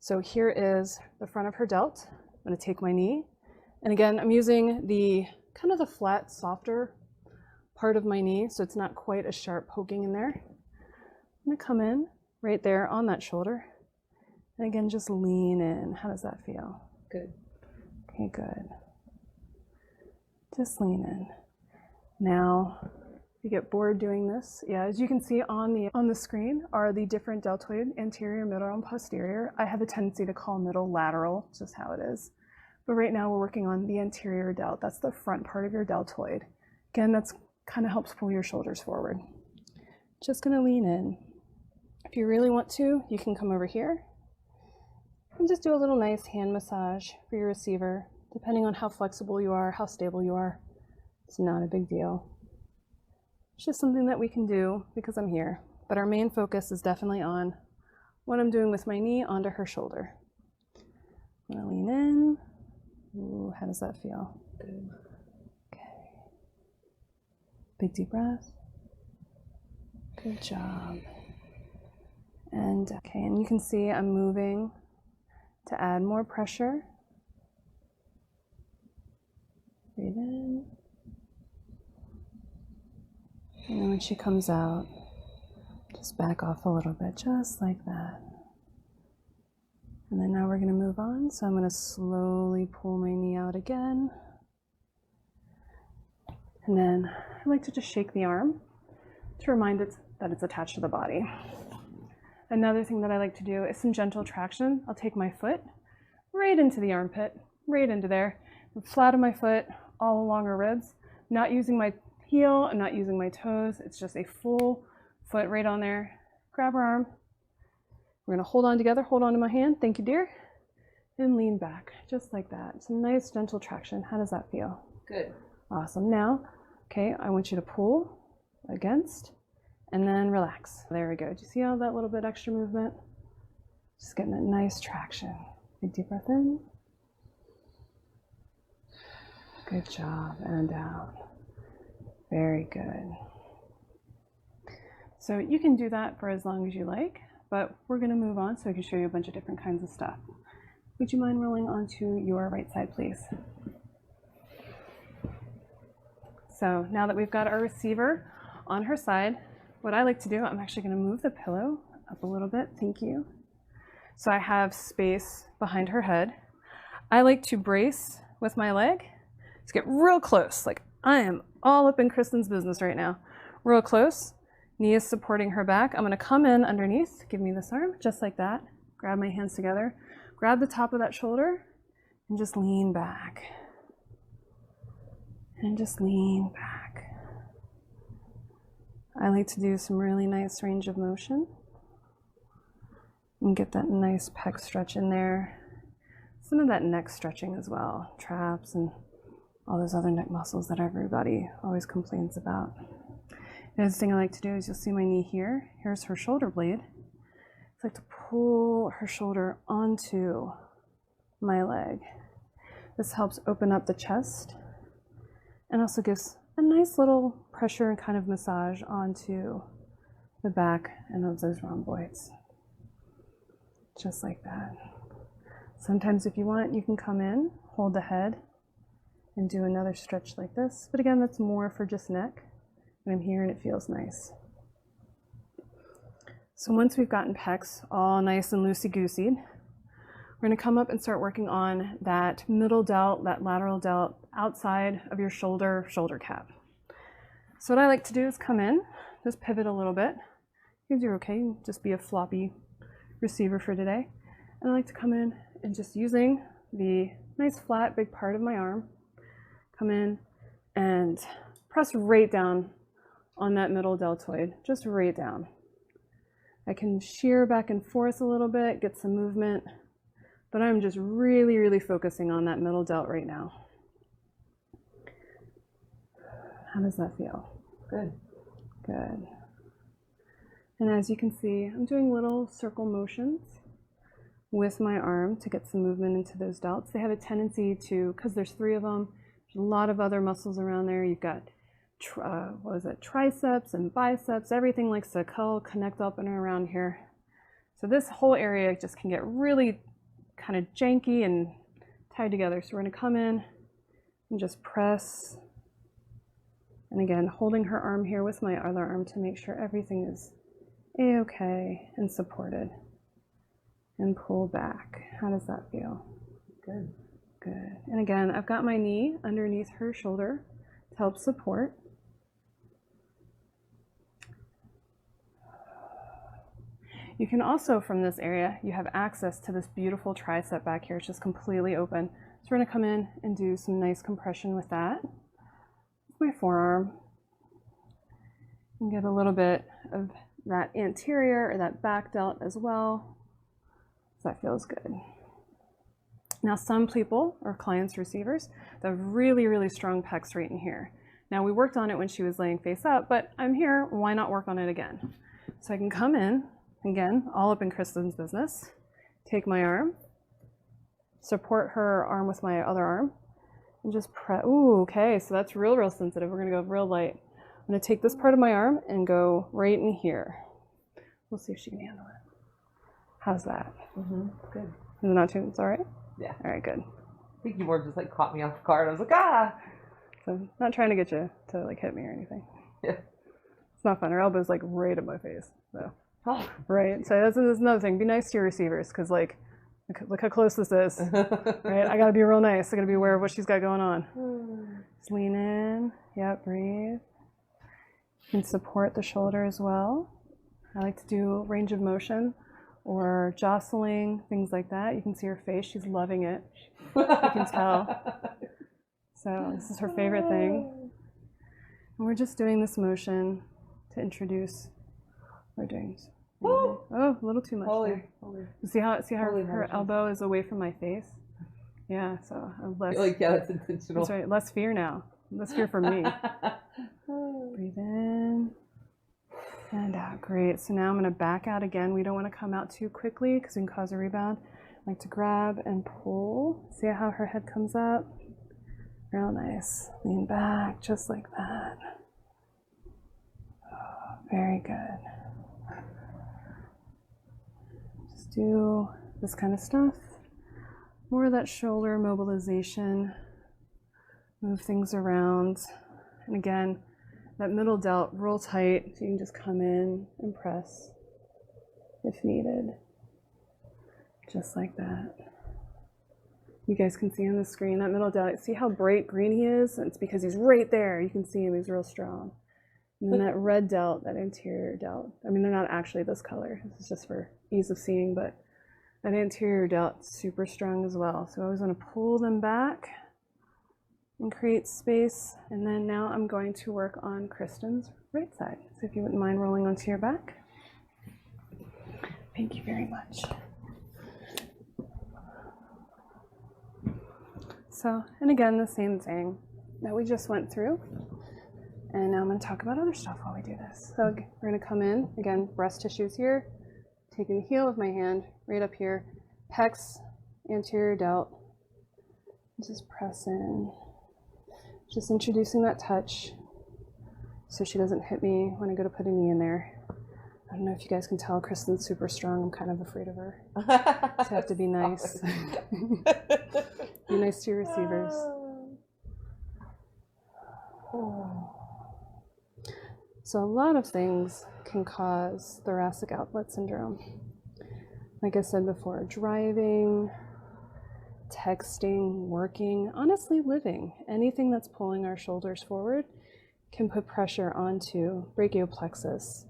So here is the front of her delt. I'm going to take my knee. And again, I'm using the kind of the flat, softer part of my knee, so it's not quite as sharp poking in there. I'm going to come in right there on that shoulder. And again, just lean in. How does that feel? Good. Okay, good. Just lean in. Now, if you get bored doing this, yeah, as you can see on the screen are the different deltoid, anterior, middle, and posterior. I have a tendency to call middle lateral, just how it is. But right now we're working on the anterior delt. That's the front part of your deltoid. Again, that's kind of helps pull your shoulders forward. Just gonna lean in. If you really want to, you can come over here and just do a little nice hand massage for your receiver. Depending on how flexible you are, how stable you are, it's not a big deal. It's just something that we can do because I'm here. But our main focus is definitely on what I'm doing with my knee onto her shoulder. I'm gonna lean in. Ooh, how does that feel? Good. Okay. Big deep breath. Good job. And okay, and you can see I'm moving to add more pressure. Breathe in. And then when she comes out, just back off a little bit, just like that. And then now we're going to move on. So I'm going to slowly pull my knee out again. And then I like to just shake the arm to remind it that it's attached to the body. Another thing that I like to do is some gentle traction. I'll take my foot right into the armpit, right into there, flat of my foot, all along her ribs. Not using my heel, I'm not using my toes. It's just a full foot right on there. Grab her arm. We're gonna hold on together, hold on to my hand. Thank you, dear. And lean back, just like that. Some nice gentle traction. How does that feel? Good. Awesome. Now, okay, I want you to pull against and then relax. There we go. Do you see all that little bit extra movement? Just getting that nice traction. Big deep breath in. Good job. And down. Very good. So you can do that for as long as you like, but we're going to move on so I can show you a bunch of different kinds of stuff. Would you mind rolling onto your right side, please? So now that we've got our receiver on her side, what I like to do, I'm actually going to move the pillow up a little bit. Thank you. So I have space behind her head. I like to brace with my leg to get real close. Like I am all up in Kristen's business right now. Real close. Knee is supporting her back. I'm going to come in underneath. Give me this arm, just like that. Grab my hands together. Grab the top of that shoulder and just lean back. And just lean back. I like to do some really nice range of motion and get that nice pec stretch in there. Some of that neck stretching as well, traps and all those other neck muscles that everybody always complains about. The other thing I like to do is you'll see my knee here. Here's her shoulder blade. I like to pull her shoulder onto my leg. This helps open up the chest and also gives a nice little pressure and kind of massage onto the back and of those rhomboids. Just like that. Sometimes if you want, you can come in, hold the head, and do another stretch like this. But again, that's more for just neck. And I'm here and it feels nice. So once we've gotten pecs all nice and loosey-goosey, we're going to come up and start working on that middle delt, that lateral delt, outside of your shoulder cap. So what I like to do is come in, just pivot a little bit. You can do okay, just be a floppy receiver for today. And I like to come in and just using the nice flat big part of my arm, come in and press right down on that middle deltoid, just right down. I can shear back and forth a little bit, get some movement, but I'm just really, really focusing on that middle delt right now. How does that feel? Good. Good. And as you can see, I'm doing little circle motions with my arm to get some movement into those delts. They have a tendency to, because there's 3 of them, there's a lot of other muscles around there. You've got, triceps and biceps. Everything likes to connect up and around here. So this whole area just can get really kind of janky and tied together. So we're going to come in and just press. And again, holding her arm here with my other arm to make sure everything is a-okay and supported. And pull back. How does that feel? Good. Good. And again, I've got my knee underneath her shoulder to help support. You can also, from this area, you have access to this beautiful tricep back here. It's just completely open. So we're going to come in and do some nice compression with that. With my forearm. And get a little bit of that anterior or that back delt as well. So that feels good. Now some people, or clients, receivers, they have really, really strong pecs right in here. Now we worked on it when she was laying face up, but I'm here, why not work on it again? So I can come in, again, all up in Kristen's business, take my arm, support her arm with my other arm, and just press. Ooh, okay, so that's real, real sensitive. We're gonna go real light. I'm gonna take this part of my arm and go right in here. We'll see if she can handle it. How's that? Good. Is it not too, it's all right? Yeah. All right, good. I think you more just like caught me off guard. I was like, ah! So I'm not trying to get you to like hit me or anything. Yeah. It's not fun. Her elbow's like right at my face. So. Oh. Right. So that's another thing. Be nice to your receivers, because like, look how close this is. Right. I gotta be real nice. I gotta be aware of what she's got going on. Just lean in. Yep. Breathe. You can support the shoulder as well. I like to do range of motion or jostling, things like that. You can see her face. She's loving it. You can tell. So this is her favorite thing. And we're just doing this motion to introduce we're doing. Oh, a little too much there. See how her elbow is away from my face? Yeah, so less. Like, yeah, that's intentional. That's right. Less fear now. Less fear for me. Breathe in and out. Great. So now I'm going to back out again. We don't want to come out too quickly because we can cause a rebound. I like to grab and pull. See how her head comes up? Real nice. Lean back just like that. Oh, very good. Just do this kind of stuff. More of that shoulder mobilization. Move things around. And again, that middle delt real tight, so you can just come in and press if needed. Just like that. You guys can see on the screen that middle delt. See how bright green he is? It's because he's right there. You can see him, he's real strong. And then that red delt, that anterior delt. I mean, they're not actually this color. This is just for ease of seeing, but that anterior delt, super strong as well. So I always want to pull them back and create space. And then now I'm going to work on Kristen's right side. So if you wouldn't mind rolling onto your back. Thank you very much. So, and again, the same thing that we just went through. And now I'm going to talk about other stuff while we do this. So we're going to come in, again, breast tissues here, taking the heel of my hand right up here, pecs, anterior delt, just press in. Just introducing that touch so she doesn't hit me when I go to put a knee in there. I don't know if you guys can tell, Kristen's super strong. I'm kind of afraid of her. So I have to be nice. Be nice to your receivers. So a lot of things can cause thoracic outlet syndrome. Like I said before, driving, texting, working, honestly living. Anything that's pulling our shoulders forward can put pressure onto brachioplexus,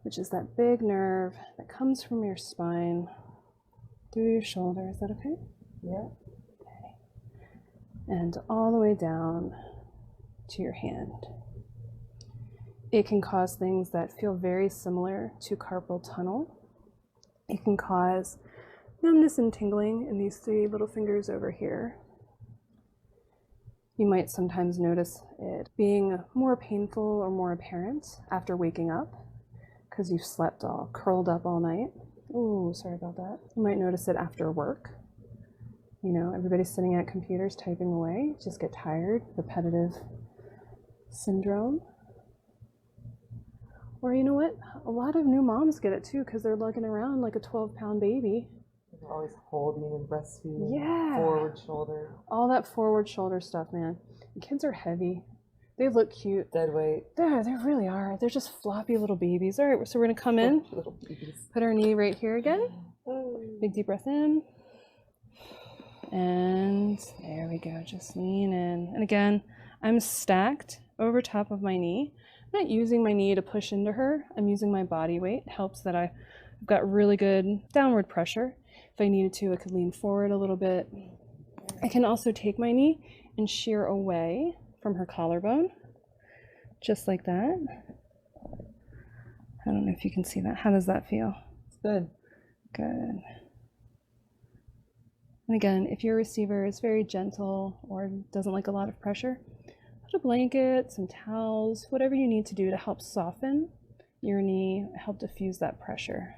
which is that big nerve that comes from your spine through your shoulder. Is that okay? Yeah. Okay. And all the way down to your hand. It can cause things that feel very similar to carpal tunnel. It can cause numbness and tingling in these three little fingers over here. You might sometimes notice it being more painful or more apparent after waking up because you've slept all curled up all night. Ooh, sorry about that. You might notice it after work. You know, everybody's sitting at computers typing away, just get tired, repetitive syndrome. Or you know what? A lot of new moms get it too because they're lugging around like a 12-pound baby. We're always holding and breastfeeding. Yeah. Forward shoulder. All that forward shoulder stuff, man. And kids are heavy. They look cute. Dead weight. They really are. They're just floppy little babies. All right, so we're gonna come in. Little babies. Put our knee right here again. Big deep breath in. And there we go. Just lean in. And again, I'm stacked over top of my knee. I'm not using my knee to push into her. I'm using my body weight. It helps that I've got really good downward pressure. If I needed to, I could lean forward a little bit. I can also take my knee and shear away from her collarbone, just like that. I don't know if you can see that. How does that feel? It's good. Good. And again, if your receiver is very gentle or doesn't like a lot of pressure, put a blanket, some towels, whatever you need to do to help soften your knee, help diffuse that pressure.